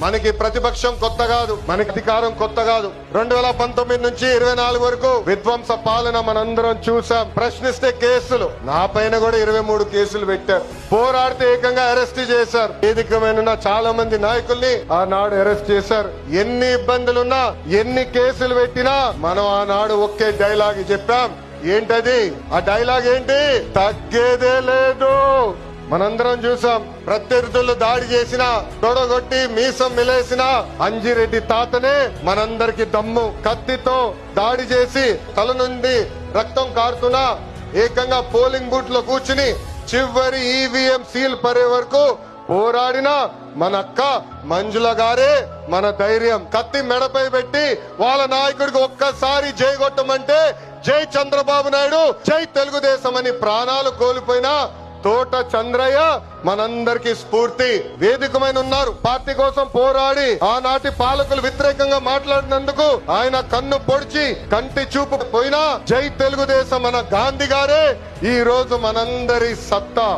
మనకి ప్రతిపక్షం కొత్త కాదు, మనకి అధికారం కొత్త కాదు. 2019 నుంచి 24 వరకు విధ్వంస పాలన మనందరం చూసాం. ప్రశ్నిస్తే కేసులు, నా పైన కూడా 23 కేసులు పెట్టారు. పోరాడితే ఏకంగా అరెస్ట్ చేశారు. వేదికమైన చాలా మంది నాయకుల్ని ఆనాడు అరెస్ట్ చేశారు. ఎన్ని ఇబ్బందులున్నా, ఎన్ని కేసులు పెట్టినా మనం ఆనాడు ఒకే డైలాగ్ చెప్పాం. ఏంటది? ఆ డైలాగ్ ఏంటి? తగ్గేదే లేదు. మనందరం చూసాం. ప్రత్యర్థులు దాడి చేసిన, తొడగొట్టి మీసం మిలేసిన అంజిరెడ్డి తాతనే మనందరికి దమ్ము. కత్తితో దాడి చేసి తల నుండి రక్తం కారుతున్నా ఏకంగా పోలింగ్ బూత్ లో కూర్చుని చివరి ఈవీఎం సీల్ పడే వరకు పోరాడిన మన అక్క మంజుల గారే మన ధైర్యం. కత్తి మెడపై పెట్టి వాళ్ళ నాయకుడికి ఒక్కసారి జై కొట్టమంటే జై చంద్రబాబు నాయుడు, జై తెలుగుదేశం అని ప్రాణాలు కోల్పోయినా తోట చంద్రయ్య మనందరికీ స్ఫూర్తి. వేదికమైన ఉన్నారు. పార్టీ కోసం పోరాడి ఆనాటి పాలకులు వ్యతిరేకంగా మాట్లాడినందుకు ఆయన కన్ను పొడిచి కంటి చూపు పోయినా జై తెలుగుదేశం మన గాంధీ గారే ఈ రోజు మనందరి సత్తా.